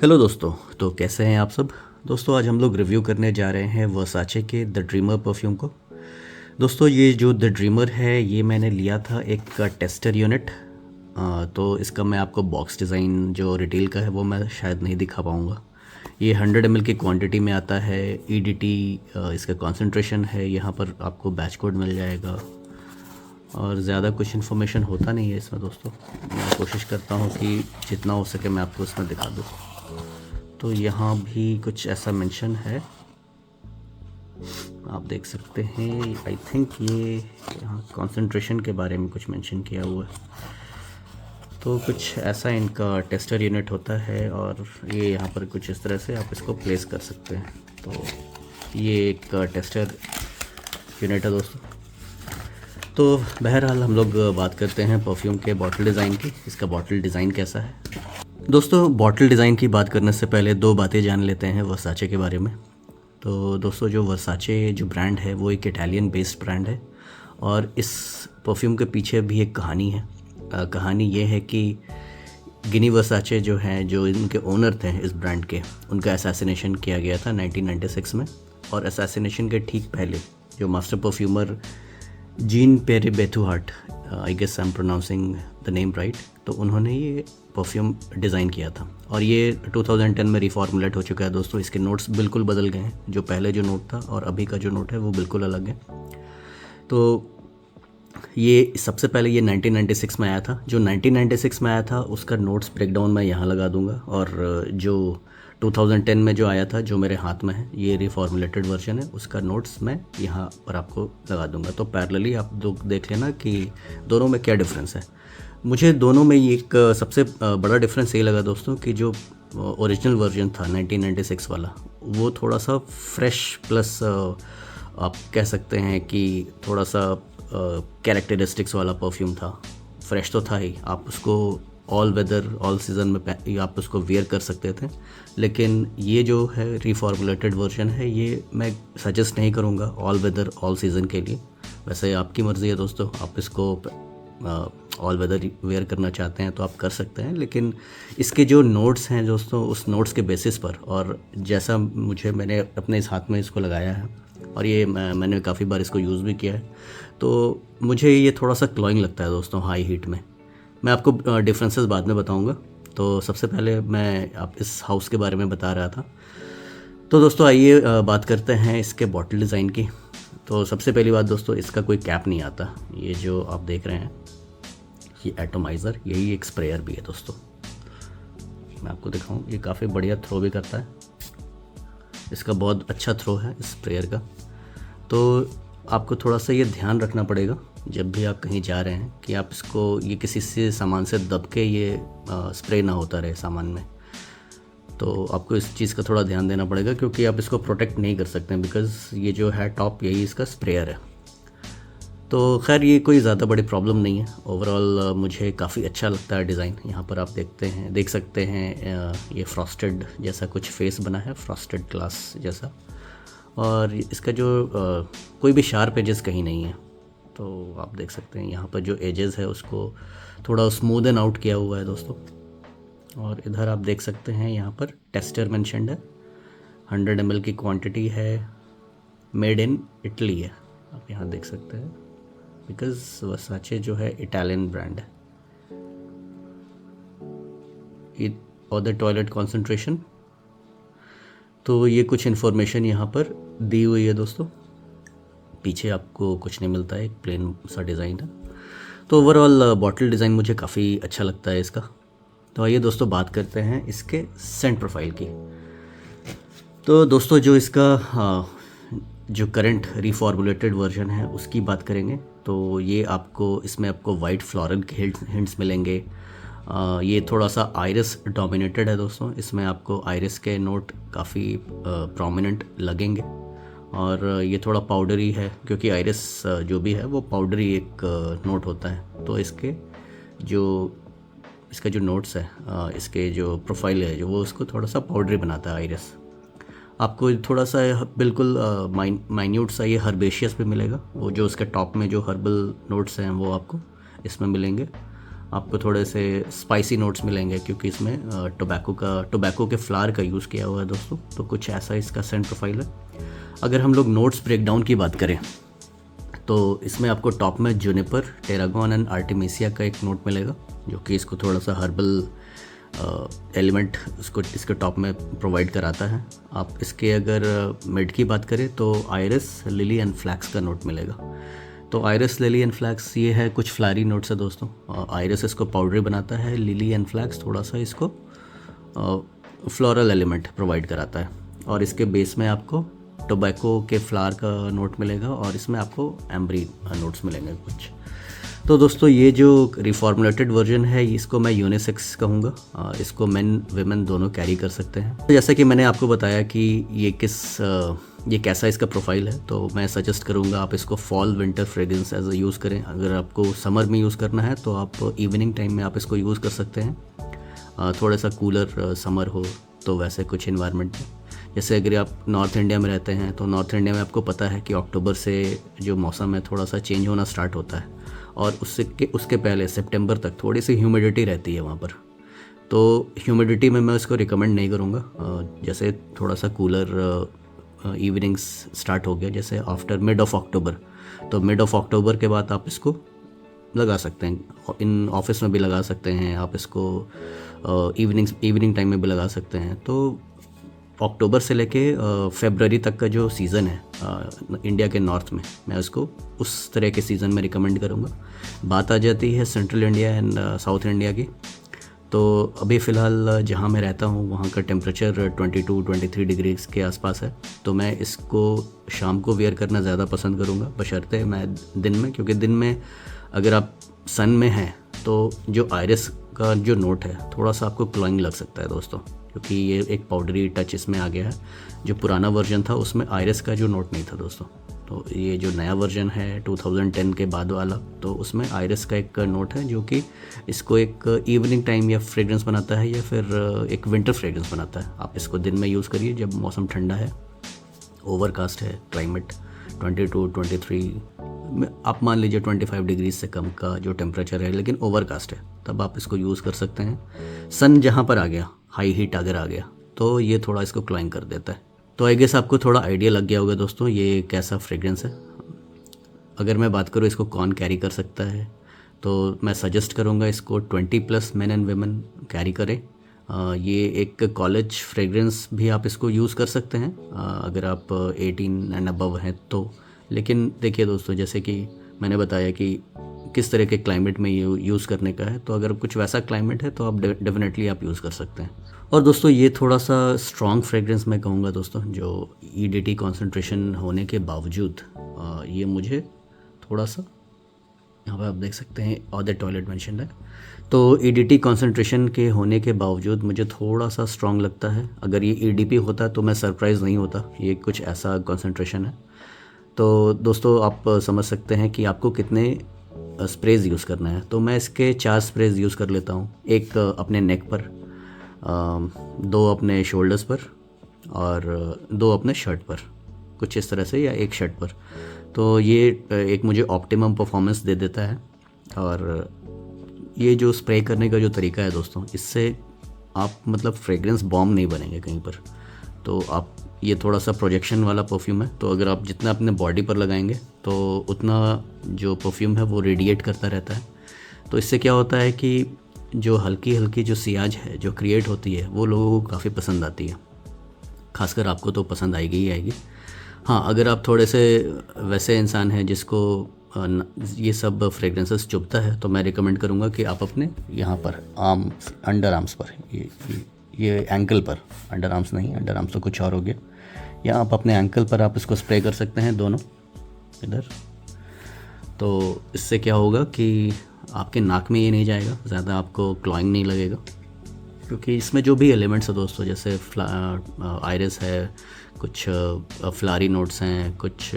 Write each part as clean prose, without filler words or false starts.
Hello दोस्तों। तो कैसे हैं आप सब दोस्तों। आज हम लोग रिव्यू करने जा रहे हैं वर्साचे के द ड्रीमर परफ्यूम को। दोस्तों ये जो द ड्रीमर है ये मैंने लिया था एक टेस्टर यूनिट। तो इसका मैं आपको बॉक्स डिज़ाइन जो रिटेल का है वो मैं शायद नहीं दिखा पाऊँगा। ये 100 ml की क्वांटिटी में आता है। ईडीटी इसका कॉन्सेंट्रेशन है, यहाँ पर आपको बैच कोड मिल जाएगा और ज़्यादा कुछ इन्फॉर्मेशन होता नहीं है इसमें दोस्तों। मैं कोशिश करता हूँ कि जितना हो सके मैं आपको इसमें दिखा दूँ। तो यहाँ भी कुछ ऐसा मेंशन है, आप देख सकते हैं। आई थिंक ये यहाँ कॉन्सेंट्रेशन के बारे में कुछ मेंशन किया हुआ है। तो कुछ ऐसा इनका टेस्टर यूनिट होता है और ये यहाँ पर कुछ इस तरह से आप इसको प्लेस कर सकते हैं। तो ये एक टेस्टर यूनिट है दोस्तों। तो बहरहाल हम लोग बात करते हैं परफ्यूम के बॉटल डिज़ाइन की। इसका बॉटल डिज़ाइन कैसा है दोस्तों। बॉटल डिज़ाइन की बात करने से पहले दो बातें जान लेते हैं वर्साचे के बारे में। तो दोस्तों जो वर्साचे जो ब्रांड है वो एक इटालियन बेस्ड ब्रांड है और इस परफ्यूम के पीछे भी एक कहानी है। कहानी ये है कि गिनी वर्साचे जो हैं, जो इनके ओनर थे इस ब्रांड के, उनका असैसिनेशन किया गया था 1996 में। और असैसिनेशन के ठीक पहले जो master perfumer Jean Pierre Bethouart, I guess I am pronouncing the name right, तो उन्होंने ये परफ्यूम डिज़ाइन किया था और ये 2010 में रिफॉर्मुलेट हो चुका है दोस्तों। इसके नोट्स बिल्कुल बदल गए हैं। जो पहले जो नोट था और अभी का जो नोट है वो बिल्कुल अलग है। तो ये सबसे पहले ये 1996 में आया था। जो 1996 में आया था उसका नोट्स ब्रेकडाउन मैं यहाँ लगा दूंगा, और जो 2010 में जो आया था जो मेरे हाथ में है ये रिफॉर्मुलेटेड वर्जन है, उसका नोट्स मैं यहाँ पर आपको लगा दूंगा। तो पैरेलली आप देख लेना कि दोनों में क्या डिफरेंस है। मुझे दोनों में एक सबसे बड़ा डिफरेंस ये लगा दोस्तों कि जो ओरिजिनल वर्जन था 1996 वाला वो थोड़ा सा फ्रेश प्लस आप कह सकते हैं कि थोड़ा सा कैरेक्टरिस्टिक्स वाला परफ्यूम था। फ्रेश तो था ही, आप उसको ऑल वेदर ऑल सीज़न में आप उसको वेयर कर सकते थे। लेकिन ये जो है रिफॉर्मुलेटेड वर्जन है ये मैं सजेस्ट नहीं करूँगा ऑल वेदर ऑल सीज़न के लिए। वैसे आपकी मर्ज़ी है दोस्तों, आप इसको ऑल वेदर वेयर करना चाहते हैं तो आप कर सकते हैं। लेकिन इसके जो नोट्स हैं दोस्तों, उस नोट्स के बेसिस पर और जैसा मैंने अपने इस हाथ में इसको लगाया है और ये मैंने काफ़ी बार इसको यूज़ भी किया है, तो मुझे ये थोड़ा सा क्लॉइंग लगता है दोस्तों हाई हीट में। मैं आपको डिफरेंसेस बाद में बताऊंगा। तो सबसे पहले मैं आप इस हाउस के बारे में बता रहा था। तो दोस्तों आइए बात करते हैं इसके बॉटल डिज़ाइन की। तो सबसे पहली बात दोस्तों, इसका कोई कैप नहीं आता। ये जो आप देख रहे हैं ये एटोमाइज़र, यही एक स्प्रेयर भी है दोस्तों। मैं आपको दिखाऊं, ये काफ़ी बढ़िया थ्रो भी करता है। इसका बहुत अच्छा थ्रो है इस स्प्रेयर का। तो आपको थोड़ा सा ये ध्यान रखना पड़ेगा जब भी आप कहीं जा रहे हैं कि आप इसको ये किसी से सामान से दब के ये स्प्रे ना होता रहे सामान में। तो आपको इस चीज़ का थोड़ा ध्यान देना पड़ेगा क्योंकि आप इसको प्रोटेक्ट नहीं कर सकते हैं, बिकॉज़ ये जो है टॉप यही इसका स्प्रेयर है। तो खैर ये कोई ज़्यादा बड़ी प्रॉब्लम नहीं है। ओवरऑल मुझे काफ़ी अच्छा लगता है डिज़ाइन। यहाँ पर आप देख सकते हैं ये फ्रॉस्टेड जैसा कुछ फेस बना है, फ्रॉस्टेड ग्लास जैसा। और इसका जो कोई भी शार्प एजेस कहीं नहीं है। तो आप देख सकते हैं यहाँ पर जो एजेस है उसको थोड़ा स्मूदन आउट किया हुआ है दोस्तों। और इधर आप देख सकते हैं यहाँ पर टेस्टर मेंशन्ड है, 100 ml की क्वांटिटी है, मेड इन इटली है। आप यहाँ देख सकते हैं बिकॉज वर्साचे जो है इटालियन ब्रांड है। और द टॉयलेट कॉन्सेंट्रेशन, तो ये कुछ इन्फॉर्मेशन यहाँ पर दी हुई है दोस्तों। पीछे आपको कुछ नहीं मिलता है, एक प्लेन सा डिज़ाइन है। तो ओवरऑल बॉटल डिज़ाइन मुझे काफ़ी अच्छा लगता है इसका। तो आइए दोस्तों बात करते हैं इसके सेंट प्रोफाइल की। तो दोस्तों जो इसका जो करंट रिफॉर्मुलेटेड वर्जन है उसकी बात करेंगे तो ये इसमें आपको वाइट फ्लोरल के हिंट्स मिलेंगे। ये थोड़ा सा आइरिस डोमिनेटेड है दोस्तों। इसमें आपको आइरिस के नोट काफ़ी प्रोमिनेंट लगेंगे। और ये थोड़ा पाउडरी है क्योंकि आइरिस जो भी है वो पाउडरी एक नोट होता है। तो इसका जो नोट्स है, इसके जो प्रोफाइल है जो वो उसको थोड़ा सा पाउडरी बनाता है आइरिस। आपको थोड़ा सा बिल्कुल माइन्यूट सा ये हर्बेशियस भी मिलेगा। वो जो उसके टॉप में जो हर्बल नोट्स हैं वो आपको इसमें मिलेंगे। आपको थोड़े से स्पाइसी नोट्स मिलेंगे क्योंकि इसमें टोबैको के फ्लावर का यूज़ किया हुआ है दोस्तों। तो कुछ ऐसा इसका सेंट प्रोफाइल है। अगर हम लोग नोट्स ब्रेकडाउन की बात करें तो इसमें आपको टॉप में जुनिपर, टेरागोन एंड आर्टिमिसिया का एक नोट मिलेगा जो कि इसको थोड़ा सा हर्बल एलिमेंट इसके टॉप में प्रोवाइड कराता है। आप इसके अगर मिड की बात करें तो आयरिस, लिली एंड फ्लैक्स का नोट मिलेगा। तो आयरिस, लिली एंड फ्लैक्स ये है कुछ फ्लारी नोट्स है दोस्तों। आयरिस इसको पाउडरी बनाता है, लिली एंड फ्लैक्स थोड़ा सा इसको फ्लोरल एलिमेंट प्रोवाइड कराता है। और इसके बेस में आपको टोबैको के फ्लावर का नोट मिलेगा और इसमें आपको एम्बरी नोट्स मिलेंगे कुछ। तो दोस्तों ये जो रिफॉर्मुलेटेड वर्जन है इसको मैं यूनिसेक्स कहूँगा। इसको मेन विमेन दोनों कैरी कर सकते हैं। तो जैसा कि मैंने आपको बताया कि ये कैसा इसका प्रोफाइल है, तो मैं सजेस्ट करूँगा आप इसको fall winter fragrance as a use करें। अगर आपको समर में यूज़ करना है तो आप इवनिंग टाइम में आप इसको यूज़ कर सकते हैं। थोड़ा सा कूलर समर हो तो वैसे कुछ इन्वायरमेंट में, जैसे अगर आप नॉर्थ इंडिया में रहते हैं तो नॉर्थ इंडिया में आपको पता है कि अक्टूबर से जो मौसम है थोड़ा सा चेंज होना स्टार्ट होता है और उसके पहले सितंबर तक थोड़ी सी ह्यूमिडिटी रहती है वहाँ पर। तो ह्यूमिडिटी में मैं इसको रिकमेंड नहीं करूँगा। जैसे थोड़ा सा कूलर इवनिंग्स स्टार्ट हो गया जैसे आफ्टर मिड ऑफ अक्टूबर, तो मिड ऑफ अक्टूबर के बाद आप इसको लगा सकते हैं। इन ऑफिस में भी लगा सकते हैं आप इसको, इवनिंग टाइम में भी लगा सकते हैं। तो अक्टूबर से लेके फरवरी तक का जो सीज़न है इंडिया के नॉर्थ में, मैं उसको उस तरह के सीज़न में रिकमेंड करूँगा। बात आ जाती है central India and south India की, तो अभी फ़िलहाल जहाँ मैं रहता हूँ वहाँ का टेम्परेचर 22-23 डिग्रीज के आसपास है। तो मैं इसको शाम को वेयर करना ज़्यादा पसंद करूँगा, बशर्ते मैं दिन में, क्योंकि दिन में अगर आप सन में हैं तो जो आयरिस का जो नोट है थोड़ा सा आपको क्लॉइंग लग सकता है दोस्तों, क्योंकि ये एक पाउडरी टच इसमें आ गया है। जो पुराना वर्जन था उसमें आयरिस का जो नोट नहीं था दोस्तों, तो ये जो नया वर्जन है 2010 के बाद वाला, तो उसमें आयरिस का एक नोट है जो कि इसको एक इवनिंग टाइम या फ्रेग्रेंस बनाता है या फिर एक विंटर फ्रेग्रेंस बनाता है। आप इसको दिन में यूज़ करिए जब मौसम ठंडा है, ओवरकास्ट है क्लाइमेट, 22-23 आप मान लीजिए 25 डिग्री से कम का जो टेम्परेचर है लेकिन ओवरकास्ट है, तब आप इसको यूज़ कर सकते हैं। सन जहाँ पर आ गया, हाई हीट अगर आ गया तो ये थोड़ा इसको क्लाइंग कर देता है। तो आई गेस आपको थोड़ा आइडिया लग गया होगा दोस्तों ये कैसा फ्रेग्रेंस है। अगर मैं बात करूँ इसको कौन कैरी कर सकता है, तो मैं सजेस्ट करूँगा इसको 20+ मेन एंड वेमेन कैरी करें। ये एक कॉलेज फ्रेग्रेंस भी आप इसको यूज़ कर सकते हैं अगर आप 18 एंड अबव हैं तो। लेकिन देखिए दोस्तों, जैसे कि मैंने बताया कि किस तरह के क्लाइमेट में यूज़ करने का है, तो अगर कुछ वैसा क्लाइमेट है तो आप डेफिनेटली आप यूज़ कर सकते हैं। और दोस्तों ये थोड़ा सा स्ट्रॉन्ग फ्रेग्रेंस मैं कहूँगा दोस्तों, जो EDT कॉन्सेंट्रेशन होने के बावजूद ये मुझे थोड़ा सा, यहाँ पर आप देख सकते हैं ऑन द टॉयलेट मेंशन है, तो EDT कॉन्सेंट्रेशन के होने के बावजूद मुझे थोड़ा सा स्ट्रॉन्ग लगता है। अगर ये EDP होता तो मैं सरप्राइज़ नहीं होता, ये कुछ ऐसा कॉन्सेंट्रेशन है। तो दोस्तों आप समझ सकते हैं कि आपको कितने स्प्रेज यूज़ करना है। तो मैं इसके 4 स्प्रेज यूज़ कर लेता हूँ, एक अपने नेक पर, 2 अपने शोल्डर्स पर और 2 अपने शर्ट पर, कुछ इस तरह से, या एक शर्ट पर। तो ये एक मुझे ऑप्टिमम परफॉर्मेंस दे देता है। और ये जो स्प्रे करने का जो तरीका है दोस्तों, इससे आप मतलब फ्रेग्रेंस बॉम्ब नहीं बनेंगे कहीं पर। तो आप, ये थोड़ा सा प्रोजेक्शन वाला परफ्यूम है, तो अगर आप जितना अपने बॉडी पर लगाएंगे तो उतना जो परफ्यूम है वो रेडिएट करता रहता है। तो इससे क्या होता है कि जो हल्की हल्की जो सियाज है जो क्रिएट होती है वो लोगों को काफ़ी पसंद आती है, खासकर आपको तो पसंद आएगी ही आएगी। हाँ, अगर आप थोड़े से वैसे इंसान हैं जिसको ये सब फ्रेग्रेंसेस चुभता है, तो मैं रिकमेंड करूँगा कि आप अपने यहाँ पर अंडर आर्म्स पर, ये एंकल पर, अंडर आर्म्स नहीं, अंडर आर्म्स तो कुछ और हो गया, या आप अपने एंकल पर आप इसको स्प्रे कर सकते हैं दोनों इधर। तो इससे क्या होगा कि आपके नाक में ये नहीं जाएगा, ज़्यादा आपको क्लॉइंग नहीं लगेगा, क्योंकि इसमें जो भी एलिमेंट्स है दोस्तों, जैसे आयरिस है, कुछ फ्लारी नोट्स हैं, कुछ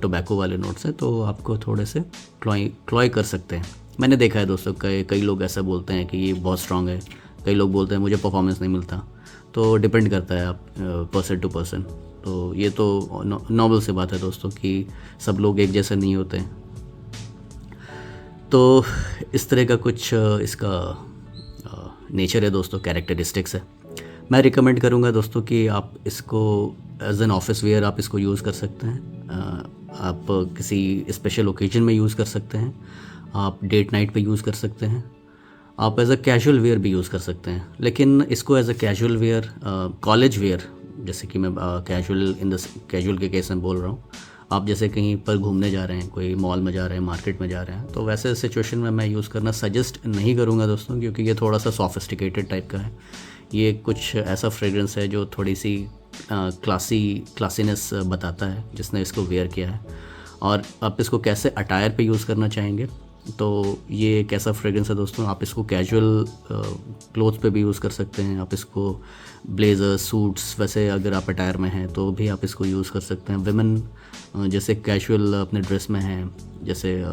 टोबैको वाले नोट्स हैं, तो आपको थोड़े से क्लॉय कर सकते हैं। मैंने देखा है दोस्तों, कई लोग ऐसा बोलते हैं कि ये बहुत स्ट्रॉन्ग है, कई लोग बोलते हैं मुझे परफॉर्मेंस नहीं मिलता। तो डिपेंड करता है आप पर्सन टू पर्सन। तो ये तो नॉर्मल सी बात है दोस्तों कि सब लोग एक जैसे नहीं होते हैं। तो इस तरह का कुछ इसका नेचर है दोस्तों, कैरेक्टरिस्टिक्स है। मैं रिकमेंड करूँगा दोस्तों कि आप इसको एज एन ऑफिस वेयर आप इसको यूज़ कर सकते हैं। आप किसी स्पेशल ओकेजन में यूज़ कर सकते हैं, आप डेट नाइट पे यूज़ कर सकते हैं, आप एज अ कैजुअल वेयर भी यूज़ कर सकते हैं। लेकिन इसको as a casual wear, college wear, जैसे कि मैं कैजुअल इन द कैजुअल के केस में बोल रहा हूँ, आप जैसे कहीं पर घूमने जा रहे हैं, कोई मॉल में जा रहे हैं, मार्केट में जा रहे हैं, तो वैसे सिचुएशन में मैं यूज़ करना सजेस्ट नहीं करूँगा दोस्तों, क्योंकि ये थोड़ा सा सॉफिस्टिकेटेड टाइप का है। ये कुछ ऐसा फ्रेग्रेंस है जो थोड़ी सी क्लासीनेस बताता है जिसने इसको वेयर किया है। और आप इसको कैसे अटायर पे यूज़ करना चाहेंगे, तो ये एक ऐसा फ्रेग्रेंस है दोस्तों, आप इसको कैजुअल क्लोथ पे भी यूज़ कर सकते हैं। आप इसको ब्लेज़र, सूट्स, वैसे अगर आप अटायर में हैं तो भी आप इसको यूज़ कर सकते हैं। विमेन जैसे कैजुअल अपने ड्रेस में हैं, जैसे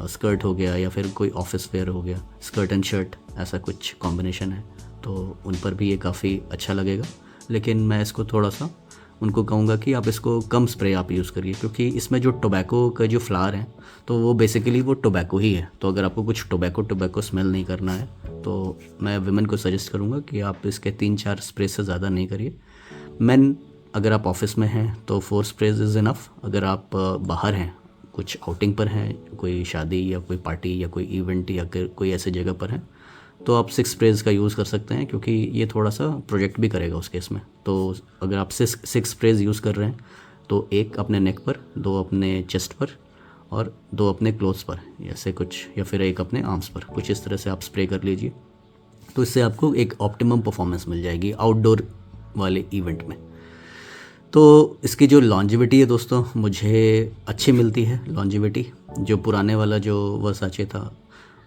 स्कर्ट हो गया या फिर कोई ऑफिस वेयर हो गया, स्कर्ट एंड शर्ट, ऐसा कुछ कॉम्बिनेशन है, तो उन पर भी ये काफ़ी अच्छा लगेगा। लेकिन मैं इसको थोड़ा सा उनको कहूँगा कि आप इसको कम स्प्रे आप यूज़ करिए, क्योंकि इसमें जो टोबैको का जो फ्लावर है तो वो बेसिकली वो टोबैको ही है। तो अगर आपको कुछ टोबैको स्मेल नहीं करना है तो मैं विमेन को सजेस्ट करूँगा कि आप इसके 3-4 स्प्रे से ज़्यादा नहीं करिए। मेन अगर आप ऑफिस में हैं तो 4 स्प्रेज इज़ इनफ। अगर आप बाहर हैं, कुछ आउटिंग पर हैं, कोई शादी या कोई पार्टी या कोई इवेंट या कोई ऐसे जगह पर हैं, तो आप 6 स्प्रेज का यूज़ कर सकते हैं, क्योंकि ये थोड़ा सा प्रोजेक्ट भी करेगा उस केस में। तो अगर आप 6 स्प्रेज यूज़ कर रहे हैं तो 1 अपने नेक पर, 2 अपने चेस्ट पर और 2 अपने क्लोथ्स पर, ऐसे कुछ, या फिर 1 अपने आर्म्स पर, कुछ इस तरह से आप स्प्रे कर लीजिए। तो इससे आपको एक ऑप्टिमम परफॉर्मेंस मिल जाएगी आउटडोर वाले इवेंट में। तो इसकी जो लॉन्जिविटी है दोस्तों, मुझे अच्छी मिलती है लॉन्जिविटी। जो पुराने वाला जो वर्साचे था,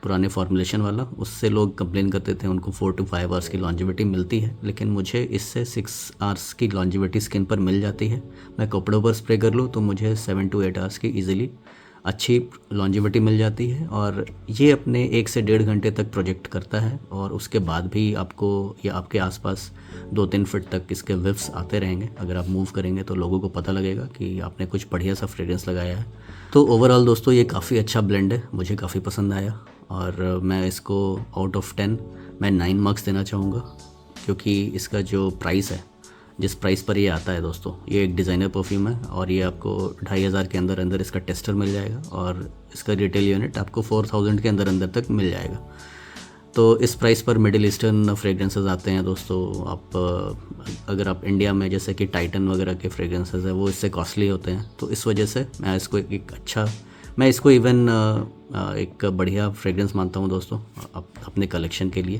पुराने फॉर्मुलेशन वाला, उससे लोग कंप्लेन करते थे उनको 4 to 5 आवर्स की लॉन्जिविटी मिलती है, लेकिन मुझे इससे 6 आवर्स की लॉन्जिविटी स्किन पर मिल जाती है। मैं कपड़ों पर स्प्रे कर लूँ तो मुझे 7 to 8 आवर्स की ईजिली अच्छी लॉन्जिविटी मिल जाती है। और ये अपने 1 से 1.5 घंटे तक प्रोजेक्ट करता है, और उसके बाद भी आपको या आपके आसपास 2-3 फीट तक इसके विफ्स आते रहेंगे। अगर आप मूव करेंगे तो लोगों को पता लगेगा कि आपने कुछ बढ़िया सा फ्रेग्रेंस लगाया है। तो ओवरऑल दोस्तों ये काफ़ी अच्छा ब्लेंड है, मुझे काफ़ी पसंद आया, और मैं इसको आउट ऑफ 10 मैं 9 मार्क्स देना चाहूँगा। क्योंकि इसका जो प्राइस है, जिस प्राइस पर ये आता है दोस्तों, ये एक डिज़ाइनर परफ्यूम है, और ये आपको 2500 के अंदर अंदर इसका टेस्टर मिल जाएगा, और इसका रिटेल यूनिट आपको 4000 के अंदर अंदर तक मिल जाएगा। तो इस प्राइस पर मिडिल ईस्टर्न फ्रेग्रेंसेस आते हैं दोस्तों। आप अगर आप इंडिया में जैसे कि टाइटन वगैरह के फ्रेग्रेंसेस है, वो इससे कॉस्टली होते हैं। तो इस वजह से मैं इसको मैं इसको इवन एक बढ़िया फ्रेग्रेंस मानता हूँ दोस्तों अपने कलेक्शन के लिए।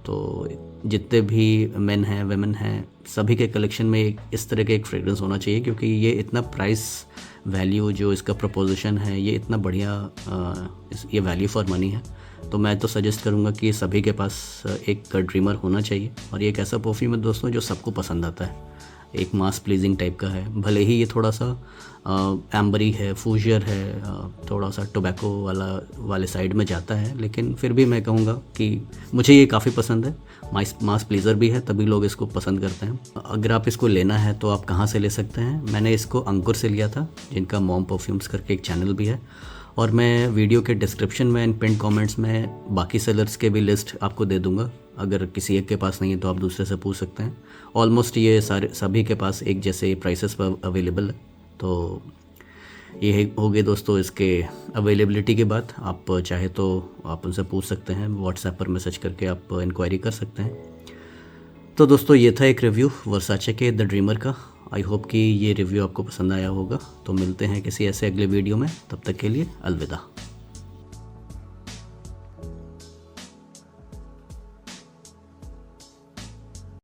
तो जितने भी मेन हैं, वेमेन हैं, सभी के कलेक्शन में इस तरह का एक फ्रेग्रेंस होना चाहिए, क्योंकि ये इतना प्राइस वैल्यू जो इसका प्रपोजिशन है, ये इतना बढ़िया, ये वैल्यू फॉर मनी है। तो मैं तो सजेस्ट करूँगा कि सभी के पास एक ड्रीमर होना चाहिए। और ये एक ऐसा परफ्यूम है दोस्तों जो सबको पसंद आता है, एक मास प्लीजिंग टाइप का है। भले ही ये थोड़ा सा एम्बरी है, फूजियर है, थोड़ा सा टोबैको वाले साइड में जाता है, लेकिन फिर भी मैं कहूँगा कि मुझे ये काफ़ी पसंद है। मास प्लीज़र भी है, तभी लोग इसको पसंद करते हैं। अगर आप इसको लेना है तो आप कहाँ से ले सकते हैं? मैंने इसको अंकुर से लिया था, जिनका मॉम परफ्यूम्स करके एक चैनल भी है, और मैं वीडियो के डिस्क्रिप्शन में एंड पिन कमेंट्स में बाकी सेलर्स के भी लिस्ट आपको दे दूंगा। अगर किसी एक के पास नहीं है तो आप दूसरे से पूछ सकते हैं। ऑलमोस्ट ये सभी के पास एक जैसे प्राइसेस पर अवेलेबल है। तो ये हो गए दोस्तों इसके अवेलेबिलिटी की बात। आप चाहे तो आप उनसे पूछ सकते हैं, व्हाट्सएप पर मैसेज करके आप इंक्वायरी कर सकते हैं। तो दोस्तों ये था एक रिव्यू वर्साचे के द ड्रीमर का। आई होप कि ये रिव्यू आपको पसंद आया होगा। तो मिलते हैं किसी ऐसे अगले वीडियो में, तब तक के लिए अलविदा।